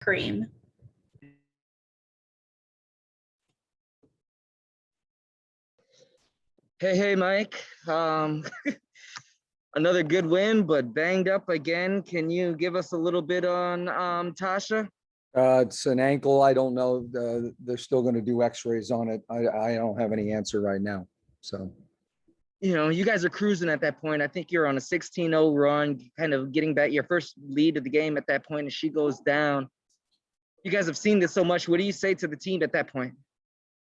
cream. Hey, Mike. Another good win, but banged up again. Can you give us a little bit on Tasha? It's an ankle. I don't know. They're still going to do x-rays on it. I don't have any answer right now. So, You guys are cruising at that point. I think you're on a 16-0 run, kind of getting back your first lead of the game at that point, and she goes down. You guys have seen this so much. What do you say to the team at that point?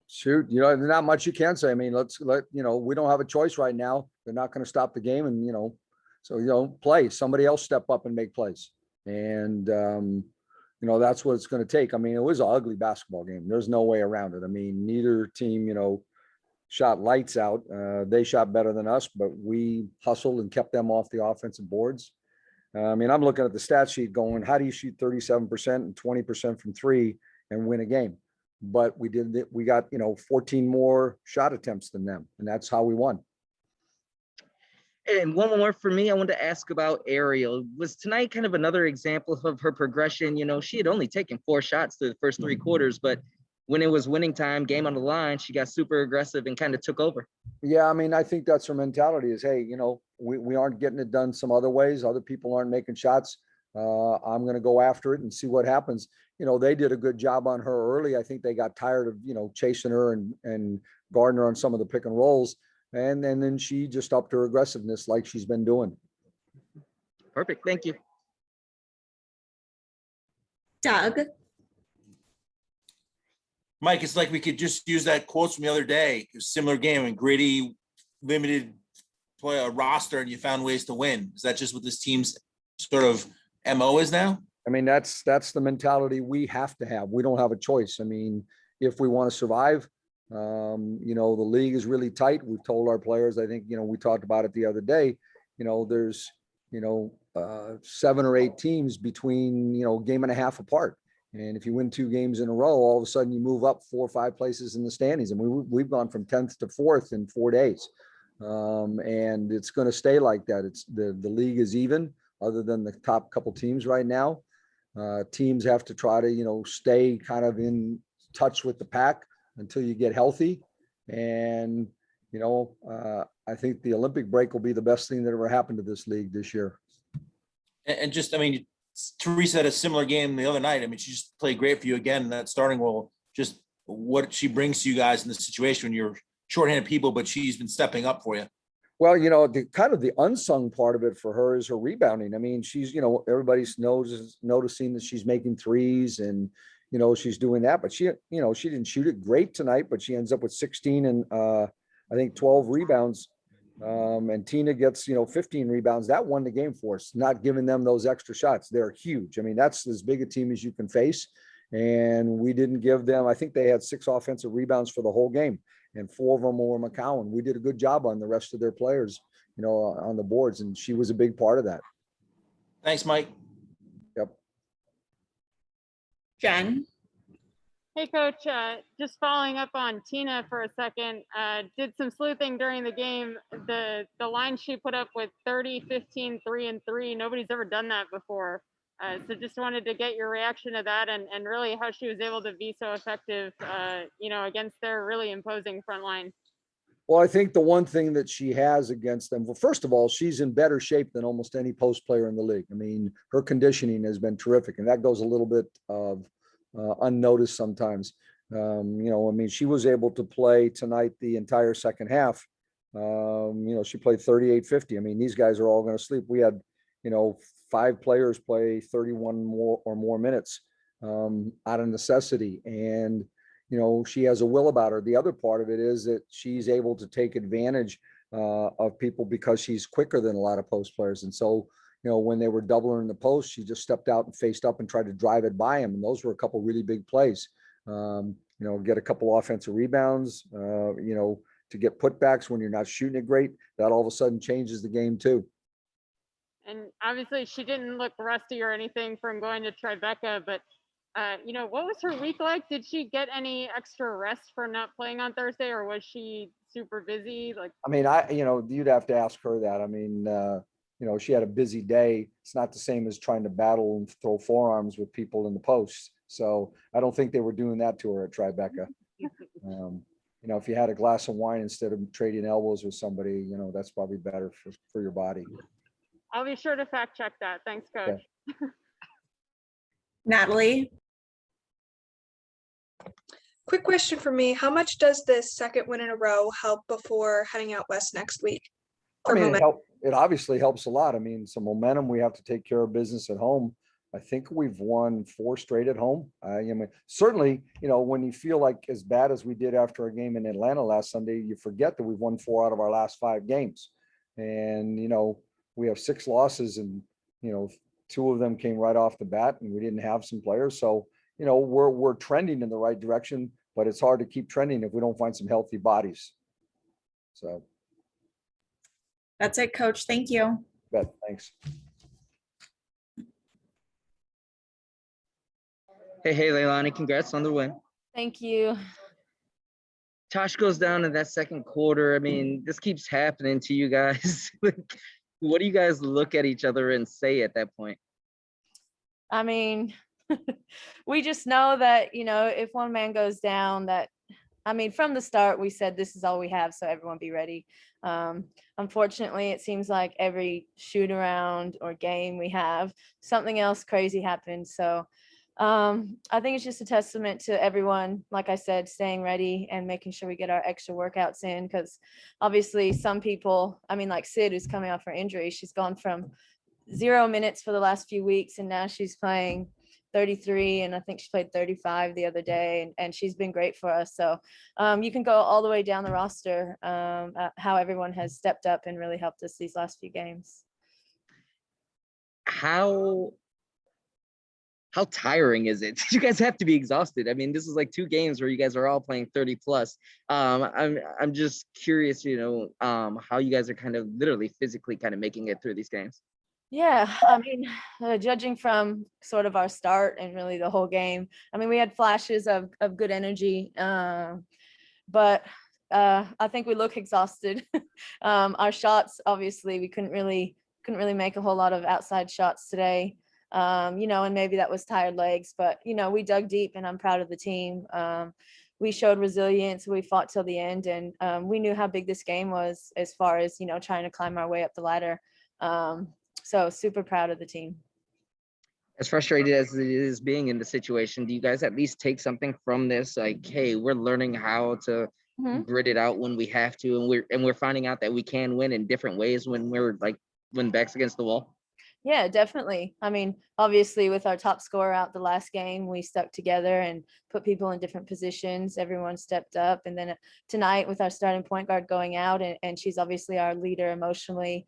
shoot, not much you can say. I mean, we don't have a choice right now. They're not going to stop the game, and play. Somebody else step up and make plays, and that's what it's going to take. I mean, it was an ugly basketball game. There's no way around it. I mean, neither team, shot lights out. They shot better than us, but we hustled and kept them off the offensive boards. I'm looking at the stat sheet going, how do you shoot 37% and 20% from three and win a game? But we got 14 more shot attempts than them, and that's how we won. And one more for me, I wanted to ask about Ariel. Was tonight kind of another example of her progression? She had only taken 4 shots through the first 3 quarters, but when it was winning time, game on the line, she got super aggressive and kind of took over. Yeah, I think that's her mentality is, hey, we aren't getting it done some other ways. Other people aren't making shots. I'm going to go after it and see what happens. They did a good job on her early. I think they got tired of, chasing her and guarding her on some of the pick and rolls. And then she just upped her aggressiveness like she's been doing. Perfect. Thank you. Doug. Mike, it's like we could just use that quote from the other day. It was a similar game and gritty, limited play roster, and you found ways to win. Is that just what this team's sort of MO is now? That's the mentality we have to have. We don't have a choice. If we want to survive, the league is really tight. We've told our players, I think, we talked about it the other day, there's, 7 or 8 teams between, game and a half apart. And if you win 2 games in a row, all of a sudden you move up 4 or 5 places in the standings. And we've gone from 10th to 4th in 4 days. And it's going to stay like that. It's the league is even, other than the top couple teams right now. Teams have to try to, stay kind of in touch with the pack until you get healthy. And, I think the Olympic break will be the best thing that ever happened to this league this year. And just, Theresa had a similar game the other night. She just played great for you again in that starting role. Just what she brings to you guys in this situation when you're shorthanded people, but she's been stepping up for you. Well, the kind of the unsung part of it for her is her rebounding. She's, everybody's noticing that she's making threes and, she's doing that, but she didn't shoot it great tonight, but she ends up with 16 and I think 12 rebounds. And Tina gets, 15 rebounds. That won the game for us, not giving them those extra shots. They're huge. That's as big a team as you can face. And we didn't give them, I think they had 6 offensive rebounds for the whole game. And 4 of them were McCowan. We did a good job on the rest of their players, on the boards. And she was a big part of that. Thanks, Mike. Yep. Jen. Hey, Coach, just following up on Tina for a second, did some sleuthing during the game. The line she put up with 30, 15, 3 and 3. Nobody's ever done that before. So just wanted to get your reaction to that and really how she was able to be so effective, against their really imposing front line. Well, I think the one thing that she has against them, well, first of all, she's in better shape than almost any post player in the league. Her conditioning has been terrific, and that goes a little bit of unnoticed sometimes. She was able to play tonight the entire second half. She played 38-50. These guys are all going to sleep. We had, 5 players play 31 more minutes out of necessity. And, she has a will about her. The other part of it is that she's able to take advantage of people because she's quicker than a lot of post players. And so, when they were doubling in the post, she just stepped out and faced up and tried to drive it by him. And those were a couple really big plays. Get a couple offensive rebounds, to get putbacks when you're not shooting it great. That all of a sudden changes the game too. And obviously she didn't look rusty or anything from going to Tribeca, but what was her week like? Did she get any extra rest for not playing on Thursday, or was she super busy? Like, you'd have to ask her that. she had a busy day. It's not the same as trying to battle and throw forearms with people in the post. So I don't think they were doing that to her at Tribeca. If you had a glass of wine instead of trading elbows with somebody, that's probably better for your body. I'll be sure to fact check that. Thanks, Coach. Okay. Natalie. Quick question for me. How much does this second win in a row help before heading out west next week? It obviously helps a lot. Some momentum. We have to take care of business at home. I think we've won 4 straight at home. Certainly, when you feel like as bad as we did after a game in Atlanta last Sunday, you forget that we've won 4 out of our last 5 games. And, we have 6 losses and, 2 of them came right off the bat and we didn't have some players. So, we're trending in the right direction, but it's hard to keep trending if we don't find some healthy bodies. So. That's it, Coach. Thank you. Bet. Thanks. Hey, Leilani, congrats on the win. Thank you. Tosh goes down in that second quarter. This keeps happening to you guys. What do you guys look at each other and say at that point? We just know that, if one man goes down, that, from the start, we said this is all we have, so everyone be ready. Unfortunately, it seems like every shoot around or game we have, something else crazy happens. So I think it's just a testament to everyone, like I said, staying ready and making sure we get our extra workouts in, because obviously some people, like Sid, who's coming off her injury, she's gone from 0 minutes for the last few weeks and now she's playing 33, and I think she played 35 the other day, and she's been great for us. So you can go all the way down the roster, how everyone has stepped up and really helped us these last few games. How tiring is it? You guys have to be exhausted. This is like 2 games where you guys are all playing 30 plus. I'm just curious, how you guys are kind of literally physically kind of making it through these games. Yeah, judging from sort of our start and really the whole game, we had flashes of good energy, but I think we look exhausted. Our shots, obviously, we couldn't really make a whole lot of outside shots today, and maybe that was tired legs, but we dug deep, and I'm proud of the team. We showed resilience. We fought till the end, and we knew how big this game was as far as trying to climb our way up the ladder. So super proud of the team. As frustrated as it is being in the situation, do you guys at least take something from this? Like, hey, we're learning how to grit it out when we have to, and we're finding out that we can win in different ways when when backs against the wall. Yeah, definitely. Obviously with our top scorer out the last game, we stuck together and put people in different positions. Everyone stepped up. And then tonight with our starting point guard going out, and she's obviously our leader emotionally.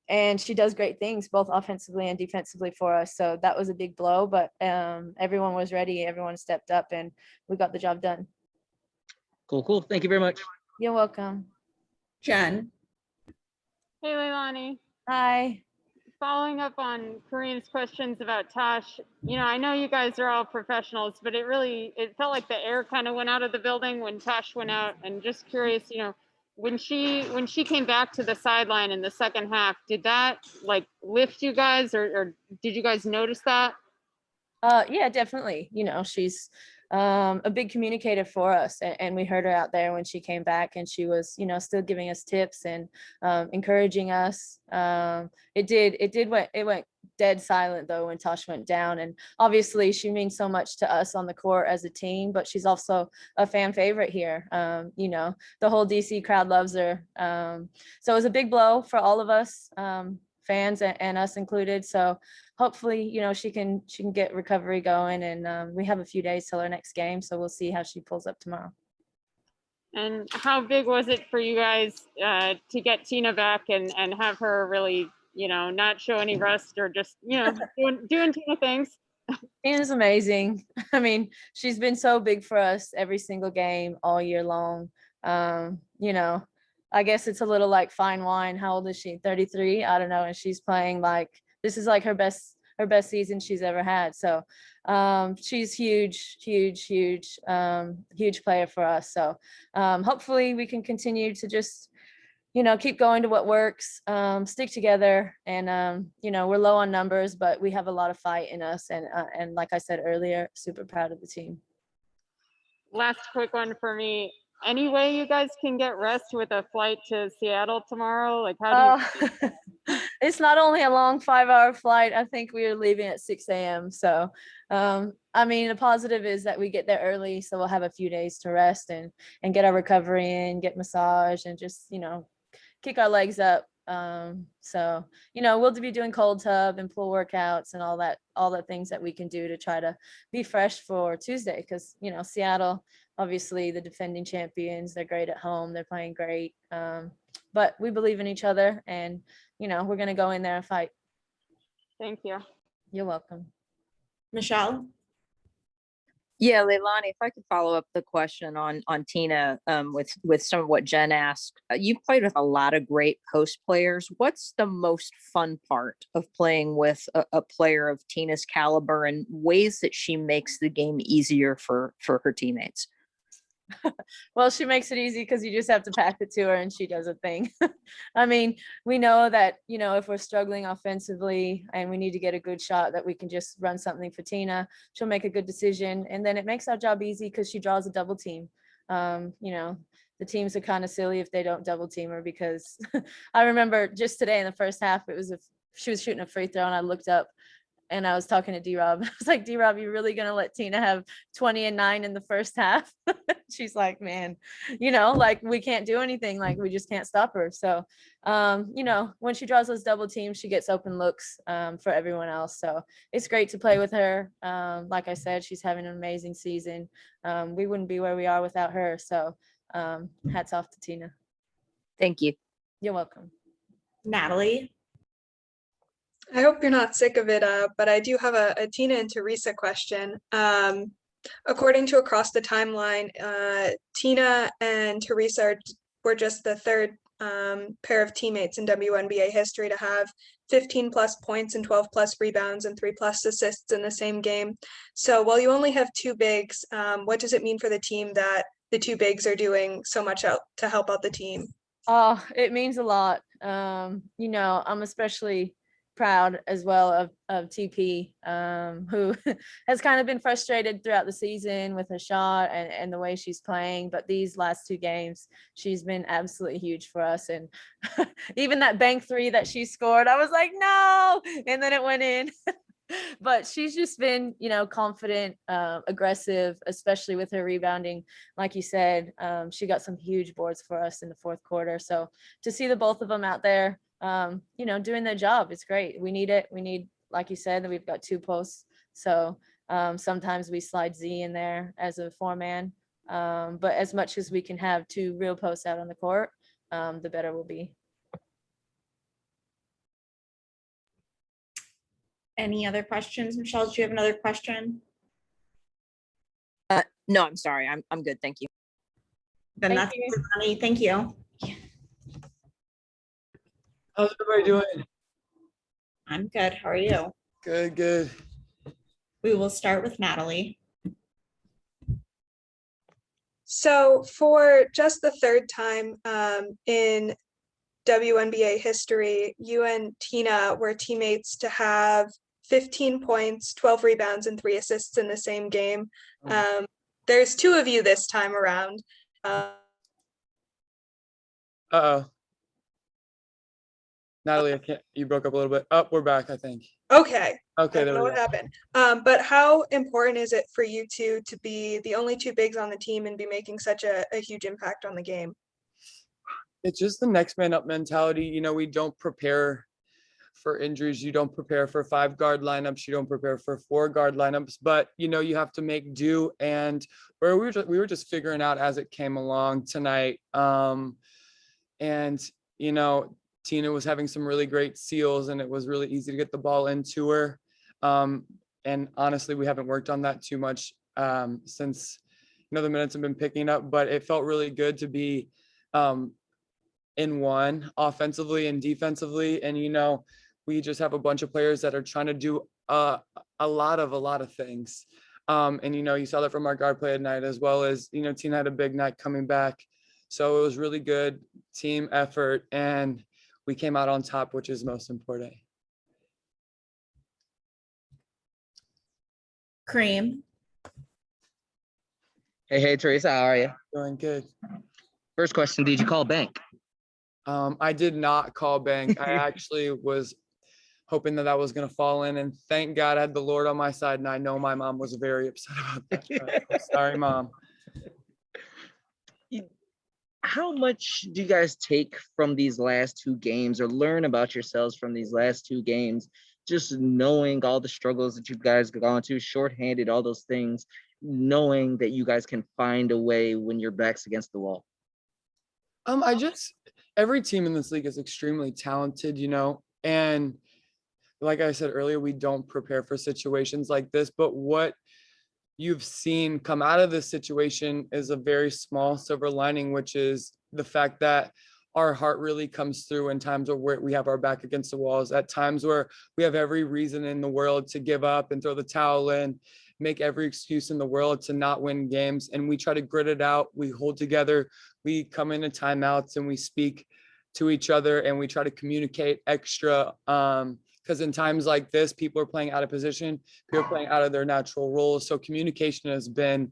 And she does great things, both offensively and defensively for us. So that was a big blow, but everyone was ready. Everyone stepped up and we got the job done. Cool. Thank you very much. You're welcome. Jen. Hey, Leilani. Hi. Following up on Kareem's questions about Tosh, I know you guys are all professionals, but it felt like the air kind of went out of the building when Tosh went out. And just curious, when she came back to the sideline in the second half, did that lift you guys, or did you guys notice that? Yeah, definitely. She's a big communicator for us, and we heard her out there when she came back, and she was still giving us tips and encouraging us. It went dead silent though when Tosh went down, and obviously she means so much to us on the court as a team, but she's also a fan favorite here. The whole DC crowd loves her, so it was a big blow for all of us, fans and us included. So hopefully, she can get recovery going, and we have a few days till our next game, so we'll see how she pulls up tomorrow. And how big was it for you guys to get Tina back and have her really, not show any rust, or just, doing Tina things? Tina's amazing. She's been so big for us every single game all year long. I guess it's a little like fine wine. How old is she? 33? I don't know. And she's playing this is her best season she's ever had. So she's huge player for us. So hopefully we can continue to just, keep going to what works, stick together, and we're low on numbers, but we have a lot of fight in us, and like I said earlier, super proud of the team. Last quick one for me. Any way you guys can get rest with a flight to Seattle tomorrow? Like, how do you? It's not only a long 5-hour flight. I think we are leaving at 6 a.m. So, the positive is that we get there early, so we'll have a few days to rest and get our recovery in, get massage, and just, kick our legs up. We'll be doing cold tub and pool workouts and all the things that we can do to try to be fresh for Tuesday. Because, Seattle, obviously the defending champions, they're great at home. They're playing great. But we believe in each other, and, we're going to go in there and fight. Thank you. You're welcome. Michelle? Yeah, Leilani, if I could follow up the question on Tina with some of what Jen asked. You've played with a lot of great post players. What's the most fun part of playing with a player of Tina's caliber, and ways that she makes the game easier for her teammates? Well, she makes it easy because you just have to pass it to her and she does a thing. We know that, if we're struggling offensively and we need to get a good shot, that we can just run something for Tina. She'll make a good decision, and then it makes our job easy because she draws a double team. The teams are kind of silly if they don't double team her, because I remember just today in the first half, she was shooting a free throw and I looked up and I was talking to D-Rob. I was like, D-Rob, you're really going to let Tina have 20 and 9 in the first half? She's like, man, we can't do anything. Like, we just can't stop her. So, when she draws those double teams, she gets open looks for everyone else. So it's great to play with her. Like I said, she's having an amazing season. We wouldn't be where we are without her. So hats off to Tina. Thank you. You're welcome. Natalie? I hope you're not sick of it, but I do have a Tina and Theresa question. According to Across the Timeline, Tina and Theresa were just the third pair of teammates in WNBA history to have 15 plus points and 12 plus rebounds and 3 plus assists in the same game. So while you only have 2 bigs, what does it mean for the team that the 2 bigs are doing so much out to help out the team? Oh, it means a lot. I'm especially proud as well of TP, who has kind of been frustrated throughout the season with her shot and the way she's playing. But these last 2 games, she's been absolutely huge for us. And even that bank 3 that she scored, I was like, no, and then it went in. But she's just been, confident, aggressive, especially with her rebounding. Like you said, she got some huge boards for us in the 4th quarter. So to see the both of them out there, doing their job, it's great. We need it. We need, like you said, that we've got 2 posts. So sometimes we slide Z in there as a 4-man. But as much as we can have 2 real posts out on the court, the better we'll be. Any other questions? Michelle, do you have another question? No, I'm sorry. I'm good. Thank you. Then Thank that's you. Leilani. Thank you. How's everybody doing? I'm good. How are you? Good, good. We will start with Natalie. So for just the 3rd time in WNBA history, you and Tina were teammates to have 15 points, 12 rebounds, and 3 assists in the same game. There's 2 of you this time around. Uh-oh. Natalie, you broke up a little bit. Oh, we're back, I think. Okay. Okay, I there don't know we what go. happened. But how important is it for you two to be the only 2 bigs on the team and be making such a huge impact on the game? It's just the next man up mentality. We don't prepare for injuries. You don't prepare for 5 guard lineups. You don't prepare for 4 guard lineups, but you have to make do. And we were just figuring out as it came along tonight. Tina was having some really great seals, and it was really easy to get the ball into her. And honestly, we haven't worked on that too much since the minutes have been picking up, but it felt really good to be in one offensively and defensively. And, we just have a bunch of players that are trying to do a lot of things. And, you saw that from our guard play at night, as well as, Tina had a big night coming back. So it was really good team effort, and we came out on top, which is most important. Cream. Hey, Theresa, how are you? Doing good. First question, did you call bank? I did not call bank. I actually was hoping that that was going to fall in, and thank God I had the Lord on my side, and I know my mom was very upset about that. I'm sorry, Mom. How much do you guys take from these last two games or learn about yourselves from these last two games? Just knowing all the struggles that you guys have gone to, shorthanded, all those things, knowing that you guys can find a way when your back's against the wall. Every team in this league is extremely talented, and like I said earlier, we don't prepare for situations like this, but what you've seen come out of this situation is a very small silver lining, which is the fact that our heart really comes through in times where we have our back against the walls, at times where we have every reason in the world to give up and throw the towel in, make every excuse in the world to not win games. And we try to grit it out. We hold together. We come into timeouts and we speak to each other, and we try to communicate extra. Because in times like this, people are playing out of position, people are playing out of their natural roles. So communication has been,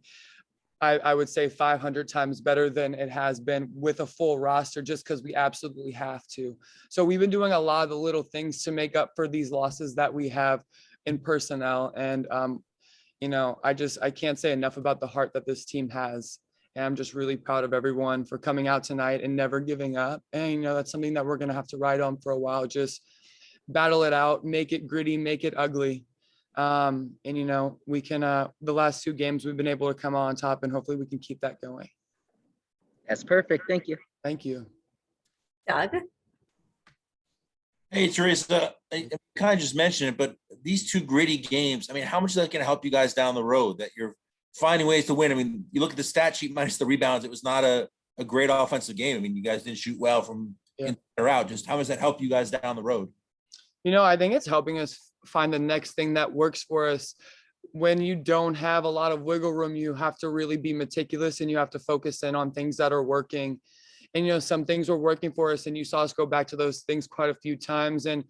I would say, 500 times better than it has been with a full roster, just because we absolutely have to. So we've been doing a lot of the little things to make up for these losses that we have in personnel. And, I can't say enough about the heart that this team has. And I'm just really proud of everyone for coming out tonight and never giving up. And, that's something that we're going to have to ride on for a while. Just battle it out, make it gritty, make it ugly. We can, the last two games we've been able to come on top, and hopefully we can keep that going. That's perfect. Thank you. Thank you. Doug. Hey, Theresa, I kind of just mentioned it, but these two gritty games, I mean, how much is that going to help you guys down the road, that you're finding ways to win? I mean, you look at the stat sheet minus the rebounds, it was not a great offensive game. I mean, you guys didn't shoot well from in or out. Just how does that help you guys down the road? I think it's helping us find the next thing that works for us. When you don't have a lot of wiggle room, you have to really be meticulous, and you have to focus in on things that are working. And, some things were working for us, and you saw us go back to those things quite a few times. And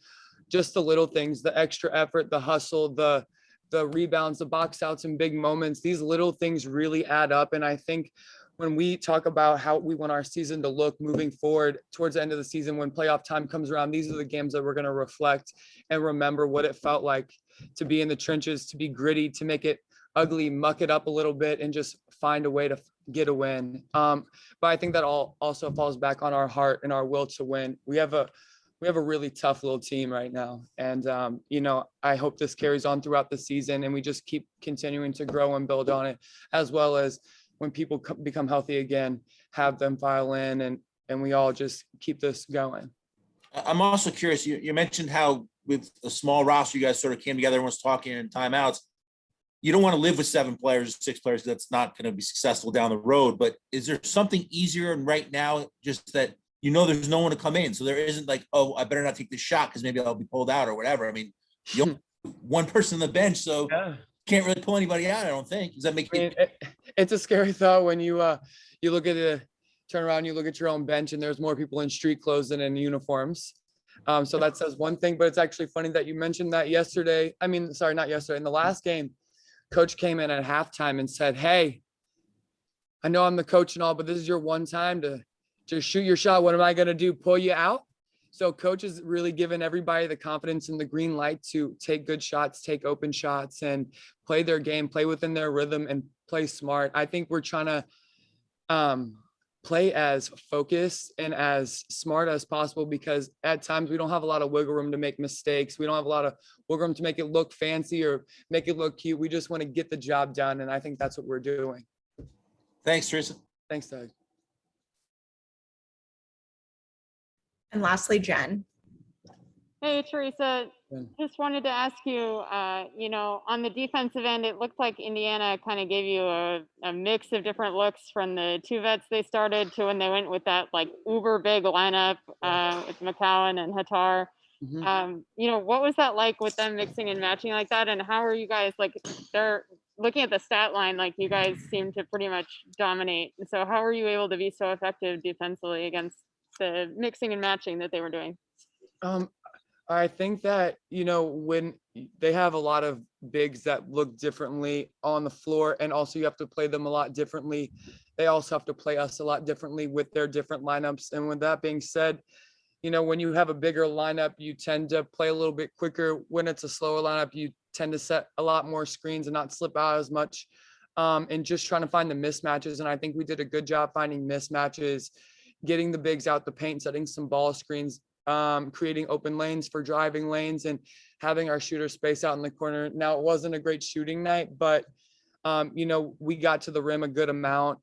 just the little things, the extra effort, the hustle, the rebounds, the box outs and big moments, these little things really add up. And I think when we talk about how we want our season to look moving forward towards the end of the season, when playoff time comes around, these are the games that we're going to reflect and remember what it felt like to be in the trenches, to be gritty, to make it ugly, muck it up a little bit, and just find a way to get a win. But I think that all also falls back on our heart and our will to win. We have a really tough little team right now. And, I hope this carries on throughout the season, and we just keep continuing to grow and build on it, as well as when people become healthy again, have them file in, and we all just keep this going. I'm also curious, you mentioned how with a small roster, you guys sort of came together and was talking in timeouts. You don't want to live with 7 players, 6 players. That's not going to be successful down the road. But is there something easier? And right now, just that, there's no one to come in. So there isn't like, oh, I better not take this shot because maybe I'll be pulled out or whatever. I mean, you only have one person on the bench, so can't really pull anybody out, I don't think. Does that make it's a scary thought when you look at turn around, you look at your own bench, and there's more people in street clothes than in uniforms. So that says one thing, but it's actually funny that you mentioned that yesterday. I mean, sorry, not yesterday. In the last game, coach came in at halftime and said, "Hey, I know I'm the coach and all, but this is your one time to shoot your shot. What am I going to do? Pull you out?" So coach is really giving everybody the confidence and the green light to take good shots, take open shots, and play their game, play within their rhythm, and play smart. I think we're trying to play as focused and as smart as possible, because at times we don't have a lot of wiggle room to make mistakes. We don't have a lot of wiggle room to make it look fancy or make it look cute. We just want to get the job done, and I think that's what we're doing. Thanks, Theresa. Thanks, Doug. And lastly, Jen. Hey, Theresa, Jen. just wanted to ask you, on the defensive end, it looked like Indiana kind of gave you a mix of different looks from the 2 vets they started to when they went with that like uber big lineup with McCowan and Hattar. Mhm. What was that like with them mixing and matching like that? And how are you guys, like, they're looking at the stat line, like you guys seem to pretty much dominate. So how were you able to be so effective defensively against the mixing and matching that they were doing? I think that, when they have a lot of bigs that look differently on the floor, and also you have to play them a lot differently. They also have to play us a lot differently with their different lineups. And with that being said, when you have a bigger lineup, you tend to play a little bit quicker. When it's a slower lineup, you tend to set a lot more screens and not slip out as much. And just trying to find the mismatches. And I think we did a good job finding mismatches, getting the bigs out the paint, setting some ball screens, creating open lanes for driving lanes, and having our shooter space out in the corner. Now, it wasn't a great shooting night, but we got to the rim a good amount.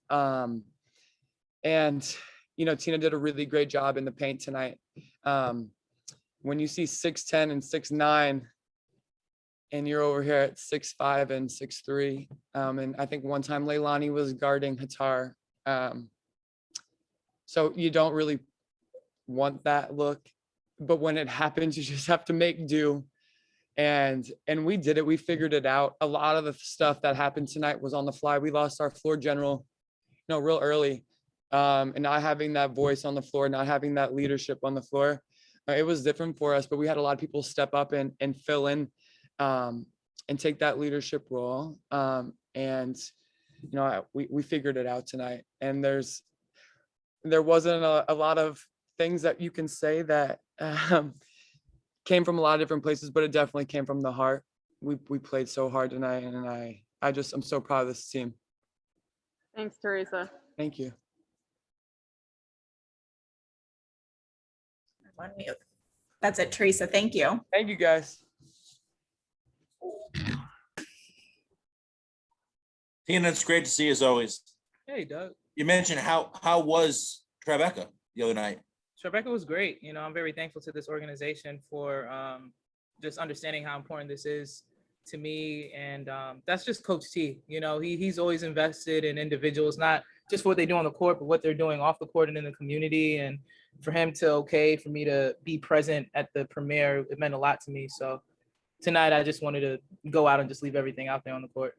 And Tina did a really great job in the paint tonight. When you see 6'10" and 6'9", and you're over here at 6'5" and 6'3", and I think one time Leilani was guarding Hatar. So you don't really want that look, but when it happens, you just have to make do. And we did it. We figured it out. A lot of the stuff that happened tonight was on the fly. We lost our floor general, real early, and not having that voice on the floor, not having that leadership on the floor, it was different for us. But we had a lot of people step up and fill in, and take that leadership role. We figured it out tonight. And there wasn't a lot of things that you can say that came from a lot of different places, but it definitely came from the heart. We played so hard tonight, and I'm so proud of this team. Thanks, Theresa. Thank you. That's it, Theresa. Thank you. Thank you, guys. Tina, it's great to see you as always. Hey, Doug. You mentioned how was Tribeca the other night? Tribeca was great. I'm very thankful to this organization for just understanding how important this is to me. And that's just Coach T. He's always invested in individuals, not just what they do on the court, but what they're doing off the court and in the community. And for him to for me to be present at the premiere, it meant a lot to me. So tonight, I just wanted to go out and just leave everything out there on the court.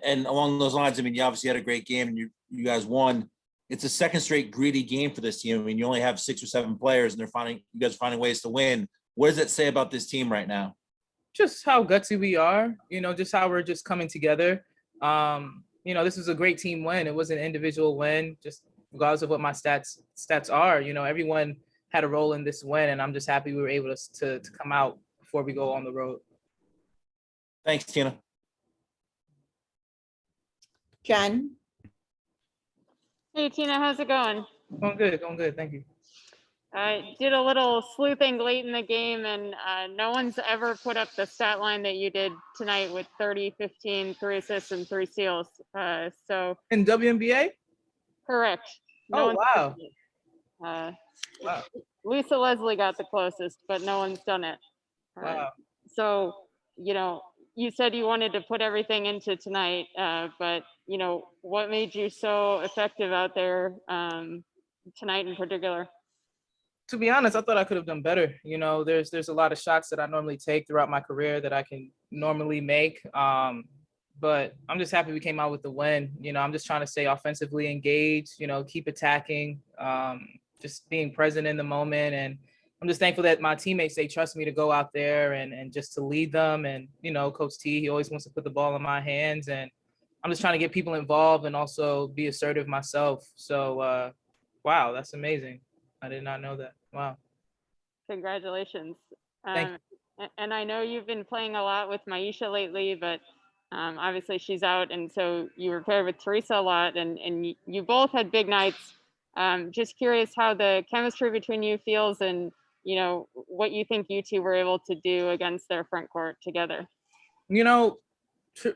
And along those lines, you obviously had a great game, and you guys won. It's a second straight greedy game for this team. You only have 6 or 7 players, and you guys are finding ways to win. What does that say about this team right now? Just how gutsy we are, just how we're just coming together. This was a great team win. It was an individual win, just regardless of what my stats are. Everyone had a role in this win, and I'm just happy we were able to come out before we go on the road. Thanks, Tina. Jen. Hey, Tina, how's it going? Going good. Thank you. I did a little sleuthing late in the game, and no one's ever put up the stat line that you did tonight with 30, 15, 3 assists, and 3 steals. So in WNBA? Correct. No wow. Wow. Lisa Leslie got the closest, but no one's done it. Wow. So, you said you wanted to put everything into tonight, but what made you so effective out there tonight in particular? To be honest, I thought I could have done better. There's a lot of shots that I normally take throughout my career that I can normally make. But I'm just happy we came out with the win. I'm just trying to stay offensively engaged, keep attacking, just being present in the moment. And I'm just thankful that my teammates, they trust me to go out there and just to lead them. And, Coach T, he always wants to put the ball in my hands. And I'm just trying to get people involved and also be assertive myself. So, wow, that's amazing. I did not know that. Wow. Congratulations. Thank you. And I know you've been playing a lot with Maisha lately, but obviously she's out. And so you were paired with Theresa a lot, and you both had big nights. Just curious how the chemistry between you feels, and what you think you two were able to do against their front court together.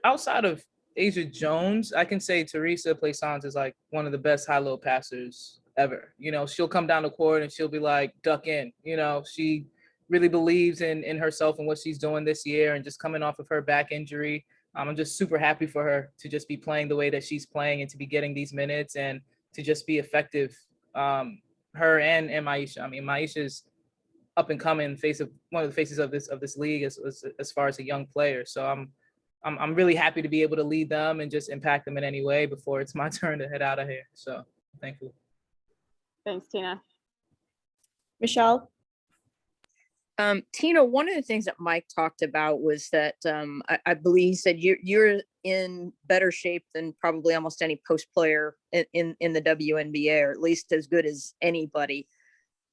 Outside of Asia Jones, I can say Theresa Plaisance is like one of the best high-low passers ever. She'll come down the court and she'll be like, duck in. She really believes in herself and what she's doing this year, and just coming off of her back injury. I'm just super happy for her to just be playing the way that she's playing and to be getting these minutes and to just be effective. Her and Maisha. Maisha's up and coming one of the faces of this league as far as a young player. So I'm really happy to be able to lead them and just impact them in any way before it's my turn to head out of here. So thankful. Thanks, Tina. Michelle? Tina, one of the things that Mike talked about was that I believe he said you're in better shape than probably almost any post player in the WNBA, or at least as good as anybody.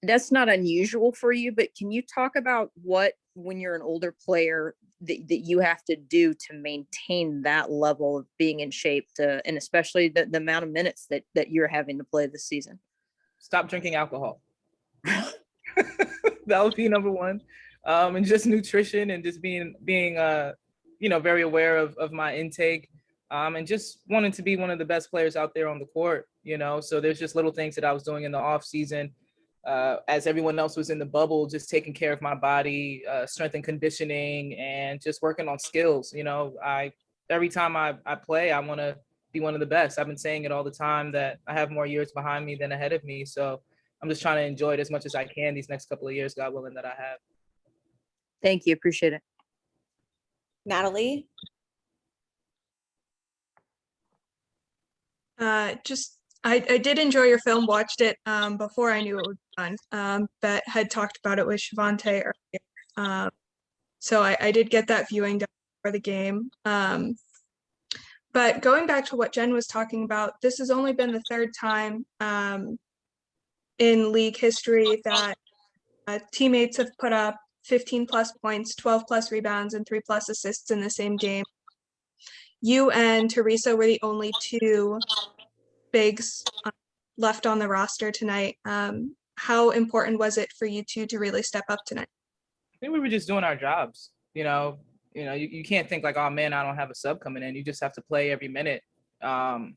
That's not unusual for you, but can you talk about what, when you're an older player, that you have to do to maintain that level of being in shape, and especially the amount of minutes that you're having to play this season? Stop drinking alcohol. That would be number one. And just nutrition and just being very aware of my intake, and just wanting to be one of the best players out there on the court, so there's just little things that I was doing in the off season, as everyone else was in the bubble, just taking care of my body, strength and conditioning, and just working on skills. Every time I play, I want to be one of the best. I've been saying it all the time that I have more years behind me than ahead of me. So I'm just trying to enjoy it as much as I can these next couple of years, God willing, that I have. Thank you. Appreciate it. Natalie? I did enjoy your film, watched it before I knew it was done, but had talked about it with Shavante earlier. So I did get that viewing done for the game. But going back to what Jen was talking about, this has only been the third time in league history that teammates have put up 15 plus points, 12 plus rebounds, and 3 plus assists in the same game. You and Theresa were the only two bigs left on the roster tonight. How important was it for you two to really step up tonight? I think we were just doing our jobs. You can't think like, oh man, I don't have a sub coming in. You just have to play every minute. And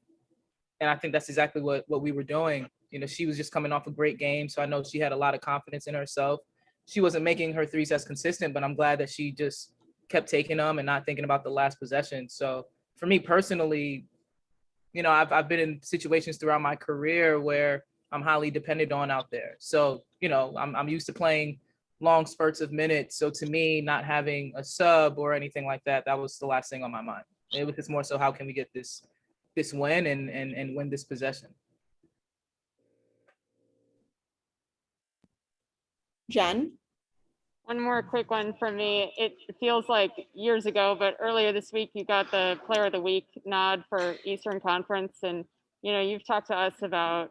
I think that's exactly what we were doing. She was just coming off a great game, so I know she had a lot of confidence in herself. She wasn't making her threes as consistent, but I'm glad that she just kept taking them and not thinking about the last possession. So for me personally, I've been in situations throughout my career where I'm highly dependent on out there. So, I'm used to playing long spurts of minutes. So to me, not having a sub or anything like that, that was the last thing on my mind. It was just more so, how can we get this win and win this possession? Jen? One more quick one from me. It feels like years ago, but earlier this week, you got the Player of the Week nod for Eastern Conference. And, you've talked to us about,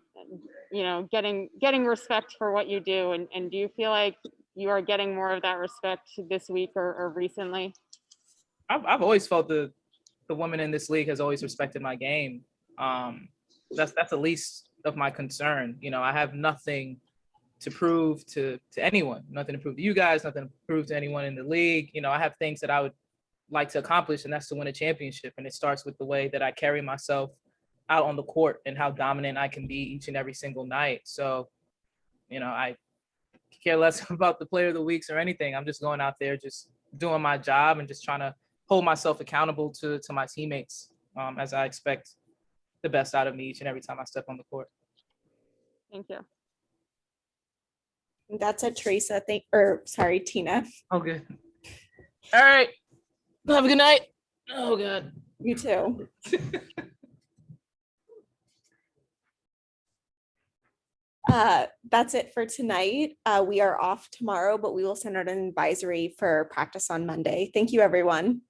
getting respect for what you do. And do you feel like you are getting more of that respect this week or recently? I've always felt the woman in this league has always respected my game. That's the least of my concern. I have nothing to prove to anyone, nothing to prove to you guys, nothing to prove to anyone in the league. I have things that I would like to accomplish, and that's to win a championship. And it starts with the way that I carry myself out on the court and how dominant I can be each and every single night. So, I care less about the Player of the Weeks or anything. I'm just going out there, just doing my job and just trying to hold myself accountable to my teammates, as I expect the best out of me each and every time I step on the court. Thank you. That's it, Theresa. Tina. Oh, good. All right. Have a good night. Oh, God. You too. That's it for tonight. We are off tomorrow, but we will send out an advisory for practice on Monday. Thank you, everyone.